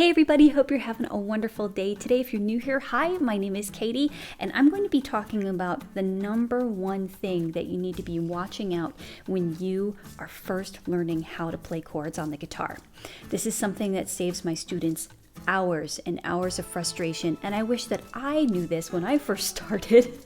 Hey everybody, hope you're having a wonderful day today. If you're new here, hi, my name is Katie, and I'm going to be talking about the number one thing that you need to be watching out when you are first learning how to play chords on the guitar. This is something that saves my students hours and hours of frustration, and I wish that I knew this when I first started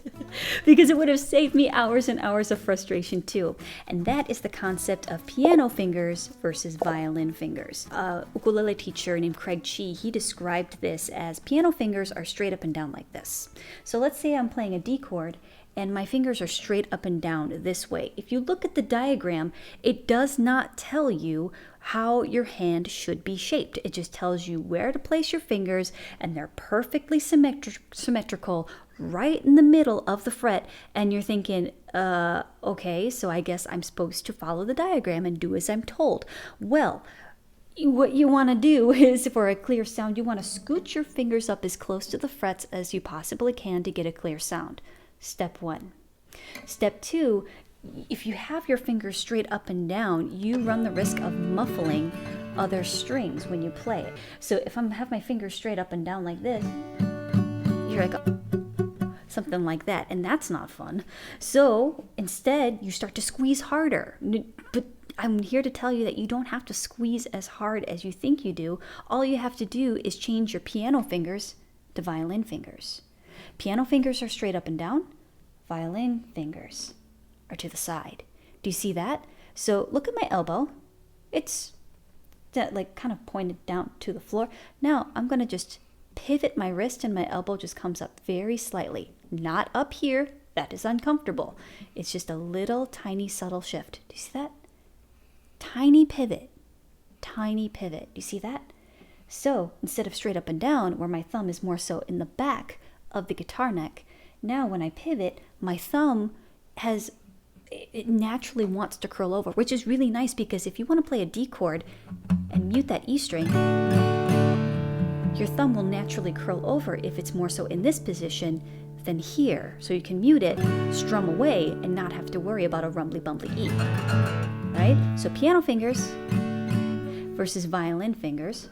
because it would have saved me hours and hours of frustration too. And that is the concept of piano fingers versus violin fingers. A ukulele teacher named Craig Chi, he described this as piano fingers are straight up and down like this. So let's say I'm playing a D chord and my fingers are straight up and down this way. If you look at the diagram, it does not tell you how your hand should be shaped. It just tells you where to place your fingers, and they're perfectly symmetrical right in the middle of the fret, and you're thinking, okay, so I guess I'm supposed to follow the diagram and do as I'm told. Well, what you want to do is, for a clear sound, you want to scoot your fingers up as close to the frets as you possibly can to get a clear sound. Step one. Step two, if you have your fingers straight up and down, you run the risk of muffling other strings when you play it. So if I have my fingers straight up and down like this, you're like, something like that, and that's not fun. So instead, you start to squeeze harder. But I'm here to tell you that you don't have to squeeze as hard as you think you do. All you have to do is change your piano fingers to violin fingers. Piano fingers are straight up and down. Violin fingers are to the side. Do you see that? So look at my elbow. It's like kind of pointed down to the floor. Now I'm going to just pivot my wrist and my elbow just comes up very slightly. Not up here. That is uncomfortable. It's just a little tiny subtle shift. Do you see that? Tiny pivot. Tiny pivot. Do you see that? So instead of straight up and down, where my thumb is more so in the back of the guitar neck, now when I pivot, my thumb it naturally wants to curl over, which is really nice because if you want to play a D chord and mute that E string, your thumb will naturally curl over if it's more so in this position than here. So you can mute it, strum away, and not have to worry about a rumbly bumbly E. Right? So piano fingers versus violin fingers.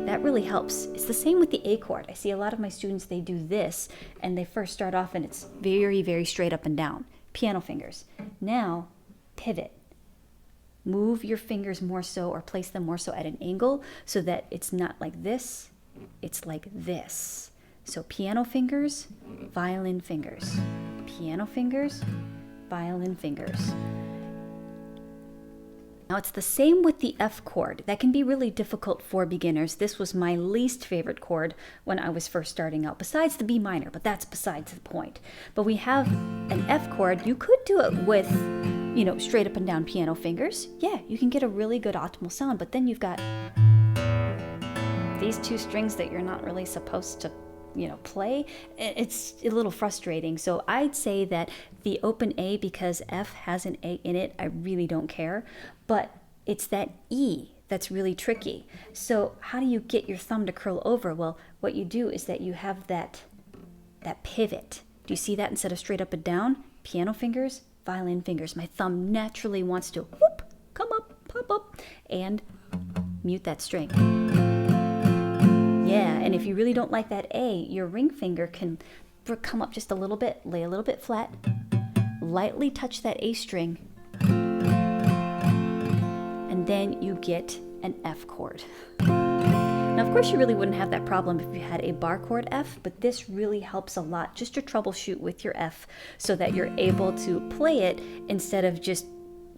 That really helps. It's the same with the A chord. I see a lot of my students, they do this, and they first start off and it's very, very straight up and down. Piano fingers. Now, pivot. Move your fingers more so, or place them more so at an angle so that it's not like this, it's like this. So piano fingers, violin fingers. Piano fingers, violin fingers. Now it's the same with the F chord. That can be really difficult for beginners. This was my least favorite chord when I was first starting out, besides the B minor, but that's besides the point. But we have an F chord. You could do it with, straight up and down piano fingers. Yeah, you can get a really good optimal sound, but then you've got these two strings that you're not really supposed to play. It's a little frustrating. So I'd say that the open A, because F has an A in it, I really don't care. But it's that E that's really tricky. So how do you get your thumb to curl over? Well, what you do is that you have that pivot. Do you see that? Instead of straight up and down, piano fingers, violin fingers. My thumb naturally wants to whoop, come up, pop up, and mute that string. Yeah, and if you really don't like that A, your ring finger can come up just a little bit, lay a little bit flat, lightly touch that A string, and then you get an F chord. Now, of course, you really wouldn't have that problem if you had a bar chord F, but this really helps a lot just to troubleshoot with your F so that you're able to play it instead of just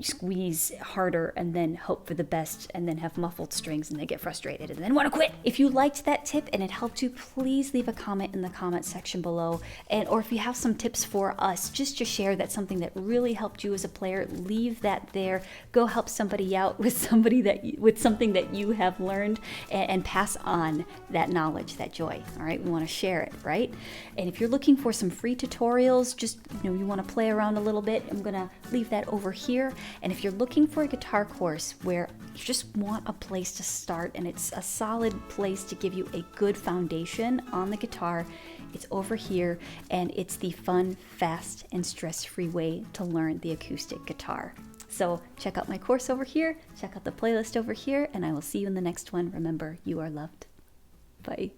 squeeze harder and then hope for the best and then have muffled strings and they get frustrated and then want to quit. If you liked that tip and it helped you, please leave a comment in the comment section below. Or if you have some tips for us, just to share that's something that really helped you as a player, leave that there. Go help somebody out with something that you have learned, and pass on that knowledge, that joy. All right, we want to share it, right? And if you're looking for some free tutorials, just you want to play around a little bit, I'm gonna leave that over here. And if you're looking for a guitar course where you just want a place to start and it's a solid place to give you a good foundation on the guitar, it's over here, and it's the fun, fast, and stress-free way to learn the acoustic guitar. So check out my course over here, check out the playlist over here, and I will see you in the next one. Remember, you are loved. Bye.